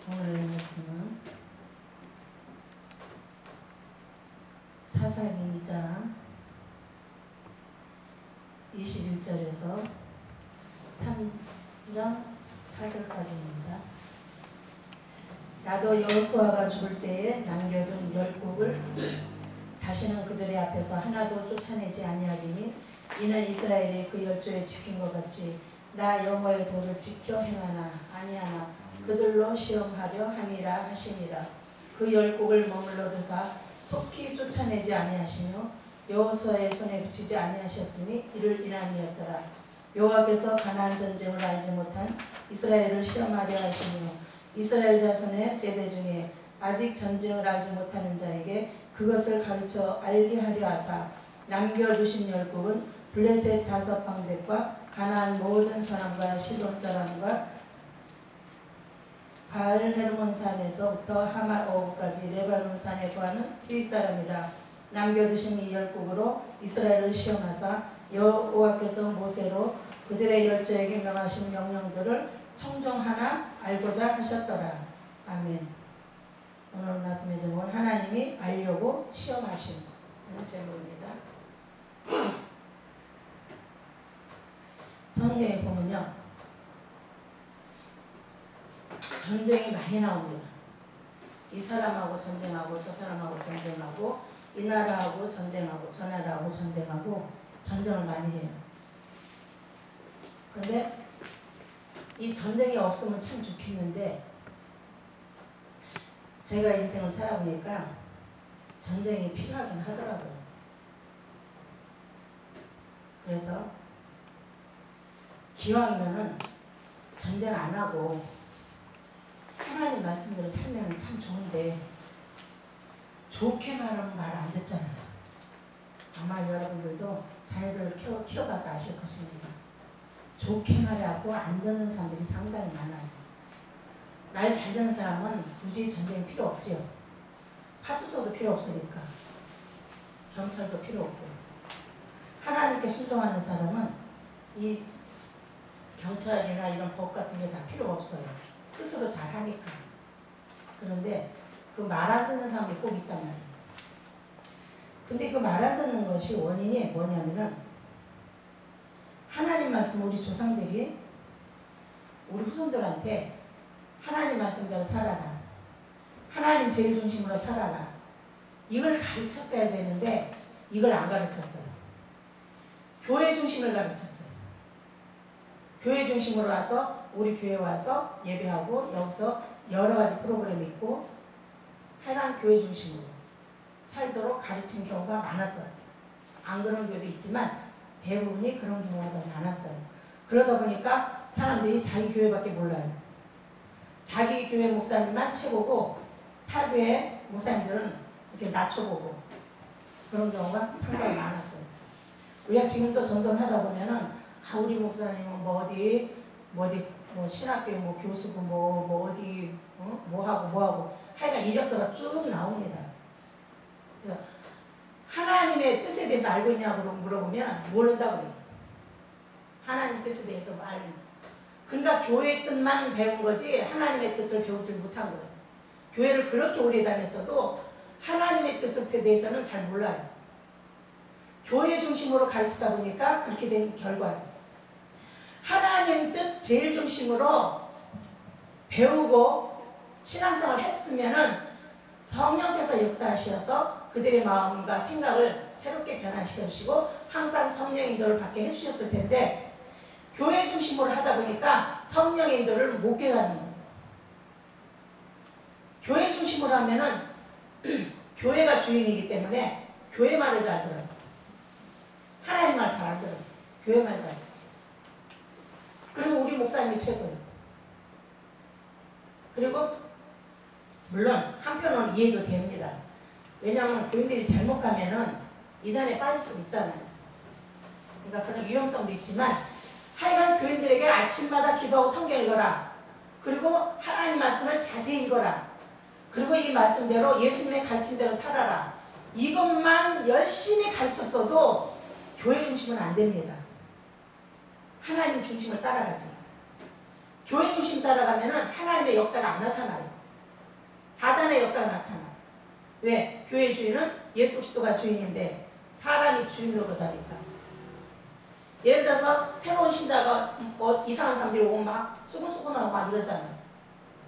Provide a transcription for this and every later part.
오늘의 말씀은 사사기 2장 21절에서 3장 4절까지입니다. 나도 여호수아가 죽을 때에 남겨둔 열국을 다시는 그들의 앞에서 하나도 쫓아내지 아니하리니 이는 이스라엘이 그 열조에 지킨 것 같이 나 여호와의 도를 지켜 행하나 아니하나 그들로 시험하려 함이라 하시니라. 그 열국을 머물러 두사 속히 쫓아내지 아니하시며 여호수아의 손에 붙이지 아니하셨으니 이를 인함이었더라. 여호와께서 가나안 전쟁을 알지 못한 이스라엘을 시험하려 하시며 이스라엘 자손의 세대 중에 아직 전쟁을 알지 못하는 자에게 그것을 가르쳐 알게 하려 하사 남겨두신 열국은 블레셋 5방백과 가나안 모든 사람과 시돈 사람과 바알 헤르몬 산에서부터 하맛 어부까지 레바논 산에 거하는 휘 사람이라. 남겨두신 이 열국으로 이스라엘을 시험하사 여호와께서 모세로 그들의 열조에게 명하신 명령들을 청종하나 알고자 하셨더라. 아멘. 오늘 말씀의 제목은 하나님이 알려고 시험하신 제목입니다. 성경에 보면요, 전쟁이 많이 나옵니다. 이 사람하고 전쟁하고 저 사람하고 전쟁하고 이 나라하고 전쟁하고 저 나라하고 전쟁하고 전쟁을 많이 해요. 근데 이 전쟁이 없으면 참 좋겠는데 제가 인생을 살아보니까 전쟁이 필요하긴 하더라고요. 그래서 기왕이면은 전쟁 안 하고 하나님 말씀대로 살면 참 좋은데 좋게 말하면 말 안 듣잖아요. 아마 여러분들도 자녀들 키워봐서 아실 것입니다. 좋게 말하고 안 듣는 사람들이 상당히 많아요. 말 잘 듣는 사람은 굳이 전쟁 필요 없지요. 파주소도 필요 없으니까. 경찰도 필요 없고. 하나님께 순종하는 사람은 이 경찰이나 이런 법 같은 게 다 필요 없어요. 스스로 잘하니까. 그런데 그 말 안 듣는 사람이 꼭 있단 말이에요. 근데 그 말 안 듣는 것이 원인이 뭐냐면은 하나님 말씀 우리 조상들이 우리 후손들한테 하나님 말씀대로 살아라. 하나님 제일 중심으로 살아라. 이걸 가르쳤어야 되는데 이걸 안 가르쳤어요. 교회 중심을 가르쳤어요. 교회 중심으로 와서 우리 교회 와서 예배하고 여기서 여러 가지 프로그램이 있고 하여간 교회 중심으로 살도록 가르친 경우가 많았어요. 안 그런 교회도 있지만 대부분이 그런 경우가 더 많았어요. 그러다 보니까 사람들이 자기 교회밖에 몰라요. 자기 교회 목사님만 최고고 타 교회 목사님들은 이렇게 낮춰보고 그런 경우가 상당히 많았어요. 우리가 지금도 전도하다 보면은 우리 목사님은 뭐 신학교에 뭐 교수고 뭐 어디 뭐 하고 하여간 이력서가 쭉 나옵니다. 그래서 하나님의 뜻에 대해서 알고 있냐고 물어보면 모른다고 그래요. 하나님 뜻에 대해서 알고. 그러니까 교회의 뜻만 배운 거지 하나님의 뜻을 배우지 못한 거예요. 교회를 그렇게 오래 다녔어도 하나님의 뜻에 대해서는 잘 몰라요. 교회 중심으로 가르치다 보니까 그렇게 된 결과예요. 하나님 뜻 제일 중심으로 배우고 신앙생활을 했으면은 성령께서 역사하셔서 그들의 마음과 생각을 새롭게 변화시켜 주시고 항상 성령의 인도를 받게 해주셨을 텐데 교회 중심으로 하다 보니까 성령의 인도를 못 깨닫는 거예요. 교회 중심으로 하면은 교회가 주인이기 때문에 교회 말을 잘 들어요. 하나님 말 잘 안 들어요. 교회 말 잘 듣지. 그리고 우리 목사님이 최고예요. 그리고 물론 한편으로는 이해도 됩니다. 왜냐하면 교인들이 잘못 가면은 이단에 빠질 수 있잖아요. 그러니까 그런 위험성도 있지만 하여간 교인들에게 아침마다 기도하고 성경 읽어라. 그리고 하나님 말씀을 자세히 읽어라. 그리고 이 말씀대로 예수님의 가르침대로 살아라. 이것만 열심히 가르쳤어도 교회 중심은 안 됩니다. 하나님 중심을 따라가지. 교회 중심 따라가면은 하나님의 역사가 안 나타나요. 사단의 역사가 나타나요. 왜? 교회 주인은 예수 그리스도가 주인인데 사람이 주인으로 다니까. 예를 들어서 새로운 신자가 뭐 이상한 사람들이 오면 막 수근수근하고 막 이러잖아요.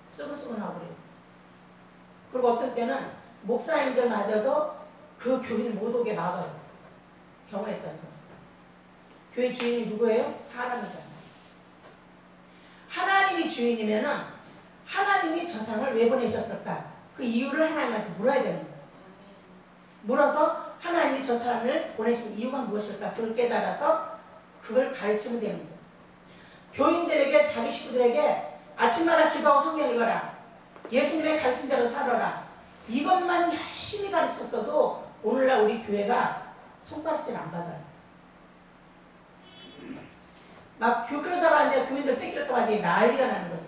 수근수근하고 그래요. 그리고 어떤 때는 목사님들마저도 그 교인 못 오게 막아요. 경우에 따라서. 교회 주인이 누구예요? 사람이잖아요. 하나님이 주인이면은 하나님이 저 사람을 왜 보내셨을까? 그 이유를 하나님한테 물어야 되는 거예요. 물어서 하나님이 저 사람을 보내신 이유가 무엇일까? 그걸 깨달아서 그걸 가르치면 되는 거예요. 교인들에게 자기 식구들에게 아침마다 기도하고 성경 읽어라. 예수님의 가르친 대로 살아라. 이것만 열심히 가르쳤어도 오늘날 우리 교회가 손가락질 안 받아요. 막 그러다가 이제 교인들 뺏길까봐 난리가 나는 거죠.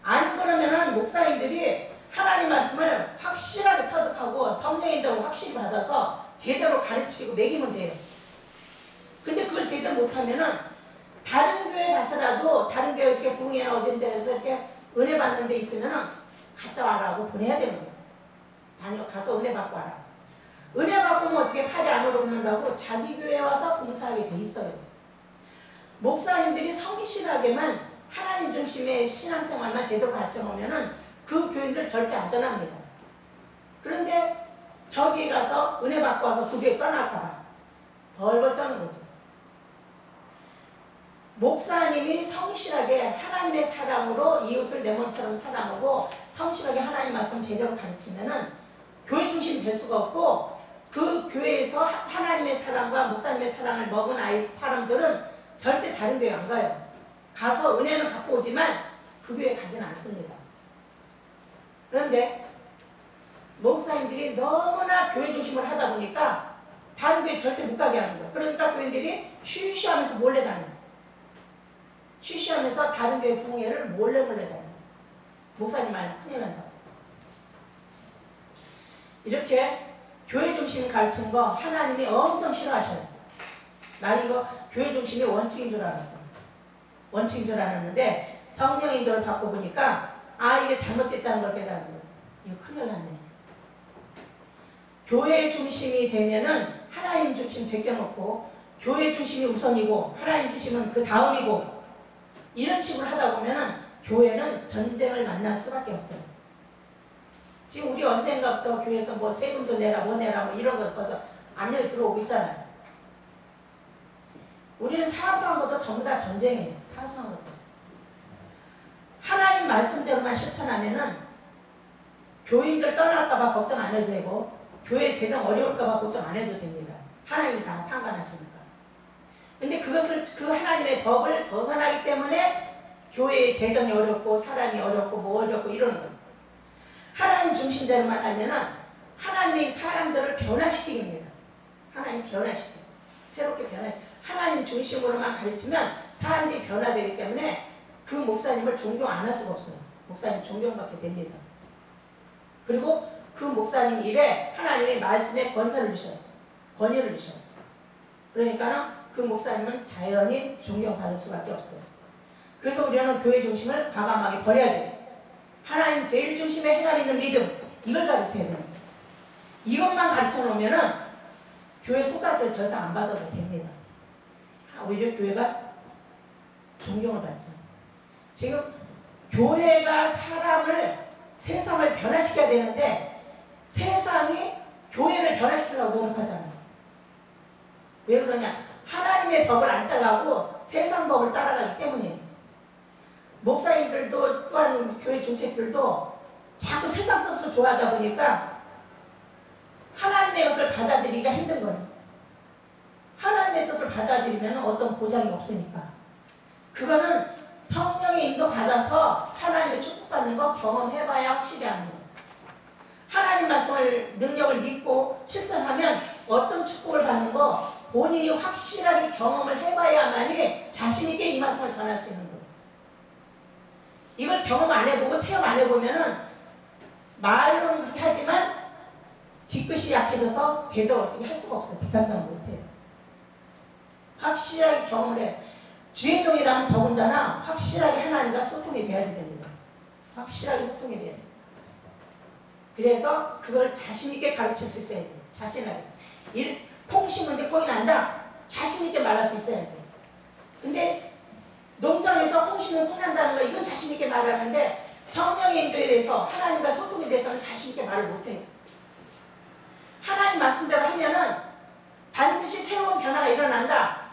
안 그러면은 목사님들이 하나님 말씀을 확실하게 터득하고 성령의 인도를 확실히 받아서 제대로 가르치고 먹이면 돼요. 근데 그걸 제대로 못하면은 다른 교회 가서라도 다른 교회 이렇게 부흥회나 어딘 데서 이렇게 은혜 받는 데 있으면은 갔다 와라고 보내야 되는 거예요. 가서 은혜 받고 와라. 은혜 받고 면 어떻게 팔이 안 오르는다고 자기 교회에 와서 봉사하게 돼 있어요. 목사님들이 성실하게만 하나님 중심의 신앙생활만 제대로 가르쳐 놓으면은 그 교인들 절대 안 떠납니다. 그런데 저기에 가서 은혜 받고 와서 그 교회 떠날까봐 벌벌 떠는 거죠. 목사님이 성실하게 하나님의 사랑으로 이웃을 내 몸처럼 사랑하고 성실하게 하나님 말씀 제대로 가르치면은 교회 중심이 될 수가 없고 그 교회에서 하나님의 사랑과 목사님의 사랑을 먹은 사람들은 절대 다른 교회 안 가요. 가서 은혜는 갖고 오지만 그 교회 가지는 않습니다. 그런데 목사님들이 너무나 교회 중심을 하다 보니까 다른 교회 절대 못 가게 하는 거예요. 그러니까 교인들이 쉬쉬하면서 몰래 다녀요. 쉬쉬하면서 다른 교회 부흥회를 몰래 다녀요. 목사님 말면 큰일 난다고. 이렇게 교회 중심 가르치는 거 하나님이 엄청 싫어하셔요. 나 이거 교회 중심이 원칙인 줄 알았어. 원칙인 줄 알았는데 성령 인도를 받고 보니까 이게 잘못됐다는 걸 깨달은 거예요. 이거 큰일 났네. 교회 중심이 되면은 하나님 중심 제껴놓고 교회 중심이 우선이고 하나님 중심은 그 다음이고 이런 식으로 하다 보면은 교회는 전쟁을 만날 수밖에 없어요. 지금 우리 언젠가부터 교회에서 뭐 세금도 내라 뭐 내라 뭐 이런 거 벌써 압력이 들어오고 있잖아요. 우리는 사소한 것도 전부 다 전쟁이에요. 사소한 것도. 하나님 말씀대로만 실천하면은 교인들 떠날까봐 걱정 안 해도 되고 교회 재정 어려울까봐 걱정 안 해도 됩니다. 하나님이 다 상관하시니까. 근데 그것을 그 하나님의 법을 벗어나기 때문에 교회의 재정이 어렵고 사람이 어렵고 뭐 어렵고 이러는 거예요. 하나님 중심대로만 하면은 하나님이 사람들을 변화시킵니다. 하나님 변화시켜요. 새롭게 변화시켜요. 하나님 중심으로만 가르치면 사람들이 변화되기 때문에 그 목사님을 존경 안 할 수가 없어요. 목사님 존경받게 됩니다. 그리고 그 목사님 입에 하나님의 말씀에 권세를 주셔요. 권위를 주셔요. 그러니까는 그 목사님은 자연히 존경받을 수밖에 없어요. 그래서 우리는 교회 중심을 과감하게 버려야 돼요. 하나님 제일 중심에 행함 있는 믿음, 이걸 가르쳐야 돼요. 이것만 가르쳐 놓으면은 교회 손가락질 더 이상 안 받아도 됩니다. 오히려 교회가 존경을 받죠. 지금 교회가 세상을 변화시켜야 되는데 세상이 교회를 변화시키려고 노력하잖아요. 왜 그러냐? 하나님의 법을 안 따라가고 세상 법을 따라가기 때문이에요. 목사님들도 또한 교회 중직들도 자꾸 세상 것을 좋아하다 보니까 하나님의 것을 받아들이기가 힘든 거예요. 하나님의 뜻을 받아들이면 어떤 보장이 없으니까. 그거는 성령의 인도 받아서 하나님의 축복받는 거 경험해봐야 확실히 아는 거예요. 하나님 말씀을 능력을 믿고 실천하면 어떤 축복을 받는 거 본인이 확실하게 경험을 해봐야만이 자신있게 이 말씀을 전할 수 있는 거예요. 이걸 경험 안 해보고 체험 안 해보면은 말로는 그렇게 하지만 뒤끝이 약해져서 제대로 어떻게 할 수가 없어요. 뒷감당을 못해요. 확실하게 경험을 해. 주의 종이라면 더군다나 확실하게 하나님과 소통이 돼야지 됩니다. 확실하게 소통이 돼야 돼요. 그래서 그걸 자신있게 가르칠 수 있어야 돼요. 자신하게. 콩 심은데 콩이 난다. 자신있게 말할 수 있어야 돼요. 근데 농장에서 콩 심으면 콩 난다는 거 이건 자신있게 말하는데 성령의 인도에 대해서 하나님과 소통에 대해서는 자신있게 말을 못해요. 하나님 말씀대로 하면은 반드시 새로운 변화가 일어난다.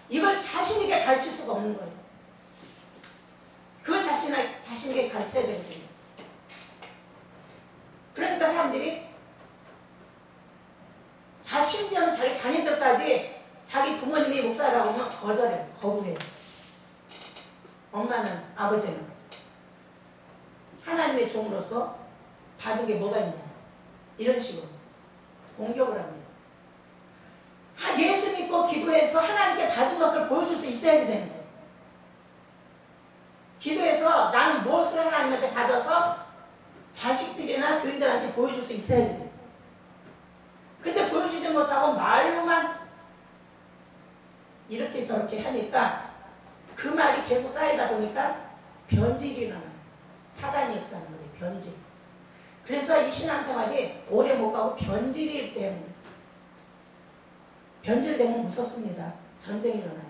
이걸 자신있게 가르칠 수가 없는 거예요. 그걸 자신있게 가르쳐야 되는 거예요. 그러니까 사람들이 심지어는 자기 자녀들까지 자기 부모님이 목사라고 하면 거절해요. 거부해요. 엄마는, 아버지는 하나님의 종으로서 받은 게 뭐가 있냐 이런 식으로 공격을 합니다. 예수 믿고 기도해서 하나님께 받은 것을 보여줄 수 있어야지 되는 거예요. 기도해서 나는 무엇을 하나님한테 받아서 자식들이나 교인들한테 보여줄 수 있어야지 돼요. 근데 보여주지 못하고 말로만 이렇게 저렇게 하니까 그 말이 계속 쌓이다 보니까 변질이 일어나요. 사단이 역사하는 거죠. 변질. 그래서 이 신앙생활이 오래 못 가고 변질이 되는, 변질되면 무섭습니다. 전쟁이 일어나요.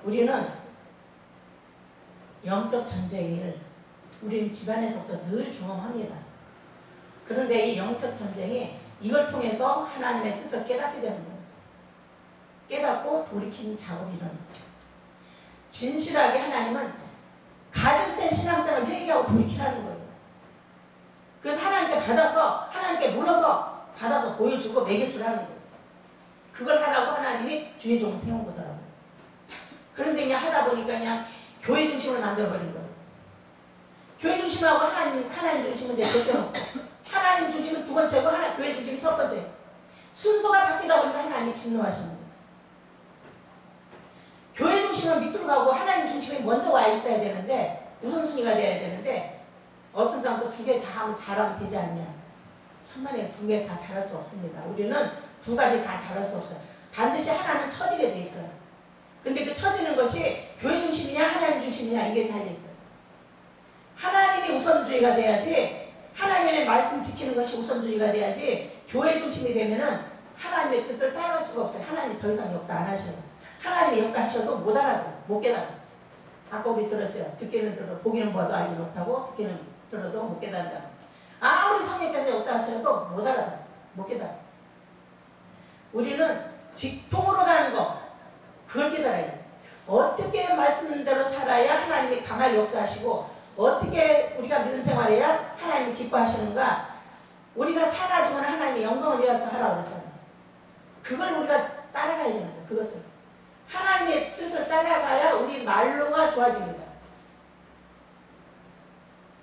우리는 영적 전쟁을 우리는 집안에서부터 늘 경험합니다. 그런데 이 영적 전쟁이 이걸 통해서 하나님의 뜻을 깨닫게 되는 거예요. 깨닫고 돌이키는 작업이 일어나는 거죠. 진실하게 하나님은 가증된 신앙생활을 회개하고 돌이키라는 거예요. 그래서 하나님께 받아서 하나님께 물어서 받아서 보여주고 먹여주라는 거예요. 그걸 하라고 하나님이 주의 종을 세운 거더라고요. 그런데 그냥 하다 보니까 그냥 교회 중심을 만들어버린 거예요. 교회 중심하고 하나님 중심은 이제 결정없고 하나님 중심은 두 번째고 교회 중심이 첫 번째. 순서가 바뀌다 보니까 하나님이 진노하시는 거예요. 교회 중심은 밑으로 가고 하나님 중심이 먼저 와 있어야 되는데 우선순위가 돼야 되는데 어떤 사람도 두 개 다 잘하면 되지 않냐. 천만에 두 개 다 잘할 수 없습니다. 우리는 두 가지 다 잘할 수 없어요. 반드시 하나는 처지게 돼 있어요. 근데 그 처지는 것이 교회 중심이냐 하나님 중심이냐 이게 달려있어요. 하나님이 우선주의가 돼야지, 하나님의 말씀 지키는 것이 우선주의가 돼야지 교회 중심이 되면은 하나님의 뜻을 따라갈 수가 없어요. 하나님이 더 이상 역사 안 하셔요. 하나님이 역사하셔도 못 알아들어, 못 깨달아. 아까 우리 들었죠. 듣기는 들어, 보기는 봐도 알지 못하고 듣기는 들어도 못 깨달는다. 아무리 성령께서 역사하셔도 못 알아들어, 못 깨달아. 우리는 직통으로 가는 거, 그걸 깨달아야 돼. 어떻게 말씀대로 살아야 하나님이 강하게 역사하시고 어떻게 우리가 믿음 생활해야 하나님이 기뻐하시는가. 우리가 살아주면 하나님의 영광을 위해서 하라고 그랬잖아요. 그걸 우리가 따라가야 되는 거예요. 그것을 하나님의 뜻을 따라가야 우리 말로가 좋아집니다.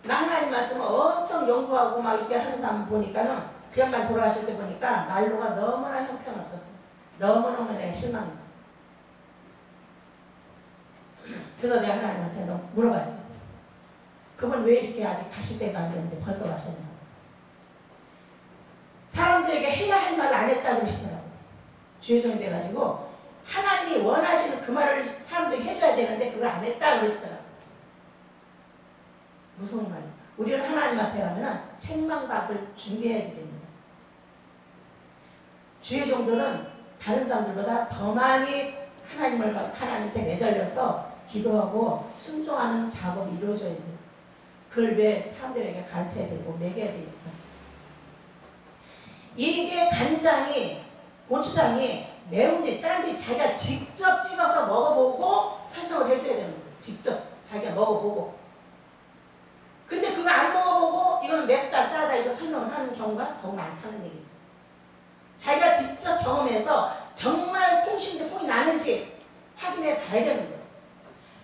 나 하나님 말씀을 엄청 연구하고 막 이렇게 하는 사람 보니까는 그 양반 돌아가실 때 보니까 말로가 너무나 형편없었어요. 너무너무 내가 실망했어요. 그래서 내가 하나님한테 물어봐야지. 그분 왜 이렇게 아직 가실 때가 안 됐는데 벌써 가셨냐고. 사람들에게 해야 할 말을 안 했다고 그러시더라고요. 주의종이 돼가지고 하나님이 원하시는 그 말을 사람들이 해줘야 되는데 그걸 안 했다고 그러시더라고요. 무서운 말이에요. 우리는 하나님 앞에 가면 책망받을 준비해야지 됩니다. 주의 종들은 다른 사람들보다 더 많이 하나님한테 매달려서 기도하고 순종하는 작업이 이루어져야 돼요. 그걸 왜 사람들에게 가르쳐야 되고 먹여야 되니까. 이게 간장이, 고추장이 매운지 짠지 자기가 직접 찍어서 먹어보고 설명을 해줘야 되는 거예요. 직접 자기가 먹어보고. 근데 그거 안 먹어보고 이거는 맵다 짜다 이거 설명을 하는 경우가 더 많다는 얘기죠. 자기가 직접 경험해서 정말 콩심인데 콩이 나는지 확인해 봐야 되는 거예요.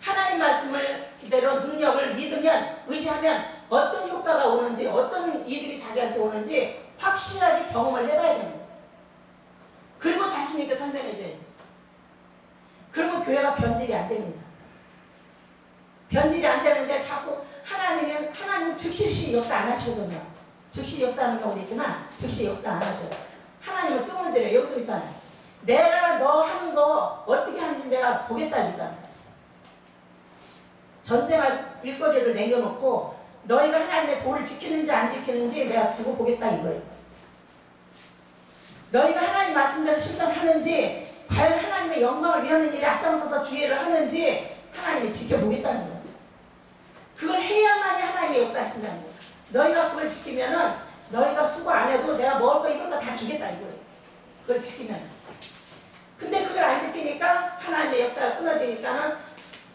하나님 말씀을 그대로 능력을 믿으면, 의지하면 어떤 효과가 오는지, 어떤 이득이 자기한테 오는지 확실하게 경험을 해봐야 되는 거예요. 그리고 자신 있게 설명해 줘야 돼요. 그러면 교회가 변질이 안 됩니다. 변질이 안 되는데 자꾸 하나님은 즉시 역사 안 하시거든요. 즉시 역사하는 경우도 있지만 즉시 역사 안 하셔요. 하나님은 뜸을 들여요. 여기서 있잖아요. 내가 너 하는 거 어떻게 하는지 내가 보겠다 했잖아. 전쟁할 일거리를 남겨놓고 너희가 하나님의 도를 지키는지 안 지키는지 내가 두고 보겠다 이거예요. 너희가 하나님 말씀대로 실천하는지 과연 하나님의 영광을 위하는 일에 앞장서서 주의를 하는지 하나님이 지켜보겠다는 거예요. 그걸 해야만이 하나님의 역사하신다는 거예요. 너희가 그걸 지키면은 너희가 수고 안 해도 내가 먹을 거 입을 거 다 주겠다 이거예요. 그걸 지키면. 근데 그걸 안 지키니까 하나님의 역사가 끊어지니까는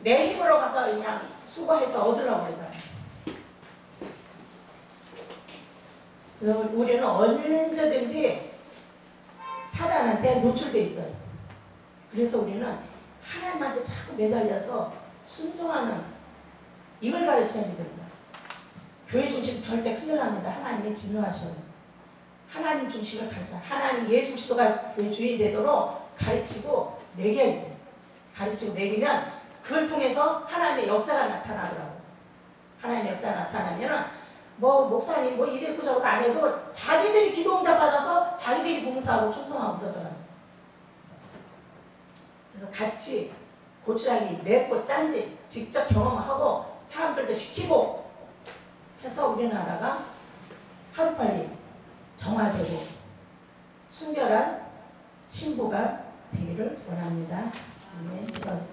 내 힘으로 가서 그냥 수고해서 얻으려고 그러잖아요. 그래서 우리는 언제든지 사단한테 노출돼 있어요. 그래서 우리는 하나님한테 자꾸 매달려서 순종하는 이걸 가르쳐야 됩니다. 교회 중심 절대 큰일 납니다. 하나님이 진노하셔요. 하나님 중심을 가르쳐. 하나님 예수 그리스도가 교회 주인이 되도록 가르치고 매겨야 돼요. 가르치고 매기면 그걸 통해서 하나님의 역사가 나타나더라고요. 하나님의 역사가 나타나면은 뭐 목사님 뭐 이랬고 저랬고 안 해도 자기들이 기도 응답 받아서 자기들이 봉사하고 충성하고 그러더라고요. 그래서 같이 고추장이 맵고 짠지 직접 경험하고 사람들도 시키고 해서 우리나라가 하루빨리 정화되고 순결한 신부가 되기를 원합니다. 아멘. 기도하겠습니다.